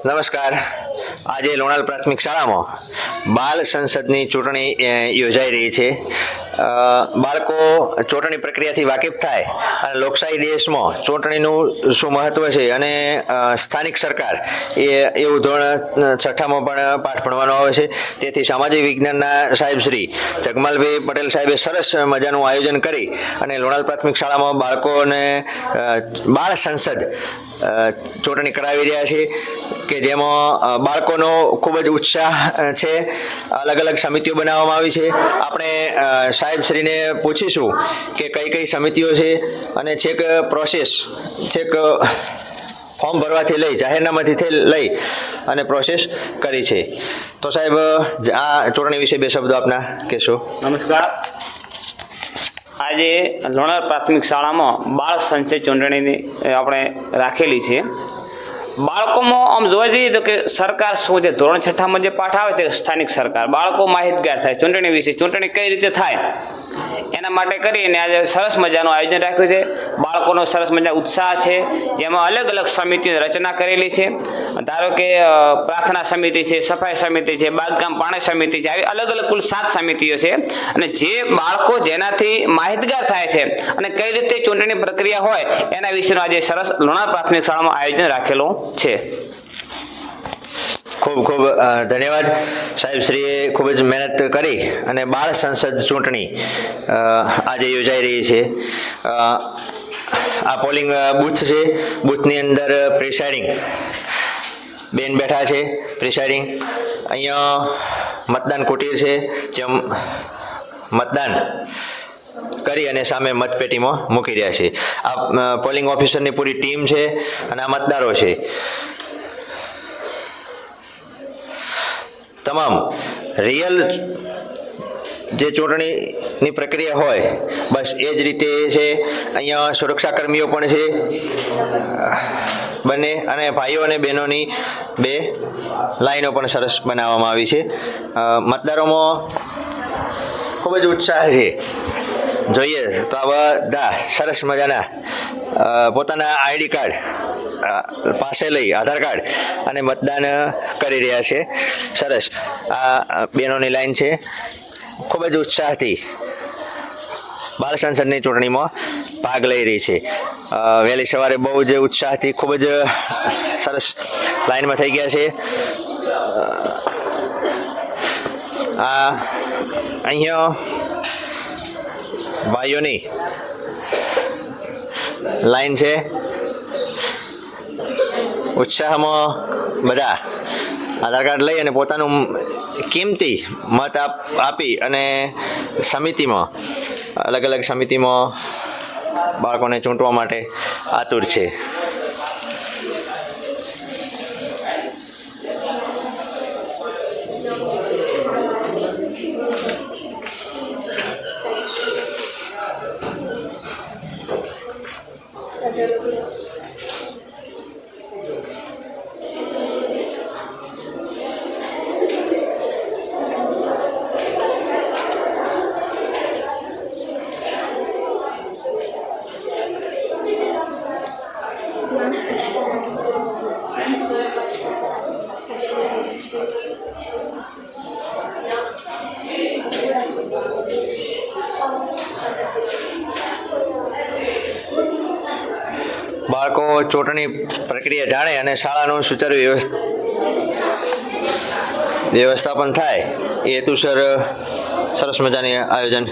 નમસ્કાર. આજે લોણાલ પ્રાથમિક શાળામાં બાલ સંસદની ચૂંટણી યોજાઈ રહી છે. બાળકો ચૂંટણી પ્રક્રિયાથી વાકેફ થાય અને લોકશાહી દેશમાં ચૂંટણીનું શું મહત્વ છે અને સ્થાનિક સરકાર એવું ધોરણ 6માં પણ પાઠ ભણવાનો આવે છે. તેથી સામાજિક વિજ્ઞાનના સાહેબ શ્રી જગમાલભાઈ પટેલ સાહેબે સરસ મજાનું આયોજન કરી અને લોણાલ પ્રાથમિક શાળામાં બાળકોને બાળ સંસદ ચૂંટણી કરાવી રહ્યા છે કે જેમાં બાળકોનો ખૂબ જ ઉત્સાહ છે. અલગ અલગ સમિતિઓ બનાવવામાં આવી છે. આપણે સાહેબશ્રીને પૂછીશું કે કઈ કઈ સમિતિઓ છે અને છેક પ્રોસેસ છેક ફોર્મ ભરવાથી લઈ જાહેરનામાથી લઈ અને પ્રોસેસ કરી છે. તો સાહેબ આ ચૂંટણી વિશે બે શબ્દો આપના કહેશો. નમસ્કાર. આજે લોણાલ પ્રાથમિક શાળામાં બાળ સંસદ ચૂંટણીની આપણે રાખેલી છે. બાળકોમાં આમ જોવા જઈએ તો કે સરકાર શું છે, ધોરણ 6માં જે પાઠ આવે છે સ્થાનિક સરકાર, બાળકો માહિતગાર થાય ચૂંટણી વિશે, ચૂંટણી કઈ રીતે થાય એના માટે કરીને આજે સરસ મજાનું આયોજન રાખ્યું છે. બાળકોનો સરસ મજાનો ઉત્સાહ છે, જેમાં અલગ અલગ સમિતિઓની રચના કરેલી છે. ધારો કે પ્રાર્થના સમિતિ છે, સફાઈ સમિતિ છે, બાગકામ પાણી સમિતિ છે, આવી અલગ અલગ કુલ 7 સમિતિઓ છે. અને જે બાળકો જેનાથી માહિતગાર થાય છે અને કઈ રીતે ચૂંટણી પ્રક્રિયા હોય એના વિશેનું આજે સરસ લોણાલ પ્રાથમિક શાળામાં આયોજન રાખેલું છે. ખૂબ ખૂબ ધન્યવાદ. સાહેબશ્રીએ ખૂબ જ મહેનત કરી અને બાળ સંસદ ચૂંટણી આજે યોજાઈ રહી છે. આ પોલિંગ બૂથ છે. બૂથની અંદર પ્રિસાઇડિંગ બેન બેઠા છે. પ્રિસાઇડિંગ અહીંયા મતદાન કુટીર છે, જેમ મતદાન કરી અને સામે મતપેટીમાં મૂકી રહ્યા છે. આ પોલિંગ ઓફિસરની પૂરી ટીમ છે અને આ મતદારો છે. તમામ રિયલ જે ચૂંટણીની પ્રક્રિયા હોય બસ એ જ રીતે છે. અહીંયા સુરક્ષાકર્મીઓ પણ છે બંને, અને ભાઈઓ અને બહેનોની 2 લાઈનો પણ સરસ બનાવવામાં આવી છે. મતદારોમાં ખૂબ જ ઉત્સાહ છે. જોઈએ તો આ બધા સરસ મજાના પોતાના આઈડી કાર્ડ પાસે લઈ, આધાર કાર્ડ અને મતદાન કરી રહ્યા છે. સરસ આ બહેનોની લાઈન છે. ખૂબ જ ઉત્સાહથી બાળ સંસદની ચૂંટણીમાં ભાગ લઈ રહી છે. વહેલી સવારે બહુ જ ઉત્સાહથી ખૂબ જ સરસ લાઈનમાં થઈ ગયા છે. આ અહીંયા ભાઈઓની લાઈન છે. ઉત્સાહમાં બધા આધાર કાર્ડ લઈ અને પોતાનું કિંમતી મત આપી અને સમિતિમાં અલગ અલગ સમિતિમાં બાળકોને ચૂંટવા માટે આતુર છે. બાળકો ચૂંટણી પ્રક્રિયા જાણે અને શાળાનું સુચારુ વ્યવસ્થાપન થાય એ હેતુસર સરસ મજાનું આયોજન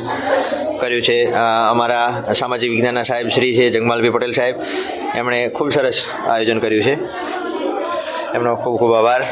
કર્યું છે. અમારા સામાજિક વિજ્ઞાનના સાહેબ શ્રી છે જગમાલભાઈ પટેલ સાહેબ, એમણે ખૂબ સરસ આયોજન કર્યું છે. એમનો ખૂબ ખૂબ આભાર.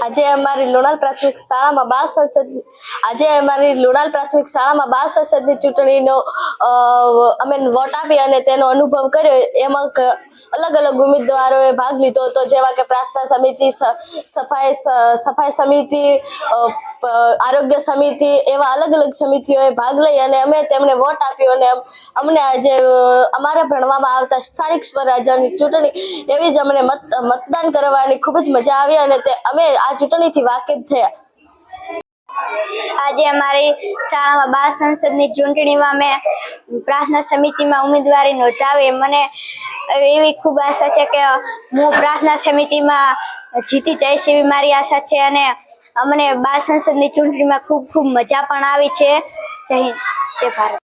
આજે અમારી લોણાલ પ્રાથમિક શાળામાં બાળ સંસદની ચૂંટણીનો અમે વોટ આપી અને તેનો અનુભવ કર્યો. એમાં અલગ અલગ ઉમેદવારોએ ભાગ લીધો હતો, જેવા કે પ્રાર્થના સમિતિ, સફાઈ સમિતિ, આરોગ્ય સમિતિ, એવા અલગ અલગ સમિતિઓએ ભાગ લઈ અને અમે તેમને વોટ આપ્યો. અને અમને આજે અમારે ભણવામાં આવતા સ્થાનિક સ્વરાજ્યની ચૂંટણી એવી જ અમને મતદાન કરવાની ખૂબ જ મજા આવી અને અમે આ ચૂંટણીથી વાકેફ થયા. આજે અમારી શાળામાં બાળ સંસદની ચૂંટણીમાં મેં પ્રાર્થના સમિતિમાં ઉમેદવારી નોંધાવી. મને એવી ખૂબ આશા છે કે હું પ્રાર્થના સમિતિમાં જીતી જઈશ એવી મારી આશા છે અને અમને બાળ સંસદની ચૂંટણીમાં ખૂબ ખૂબ મજા પણ આવી છે. જય હિન્દ, જય ભારત.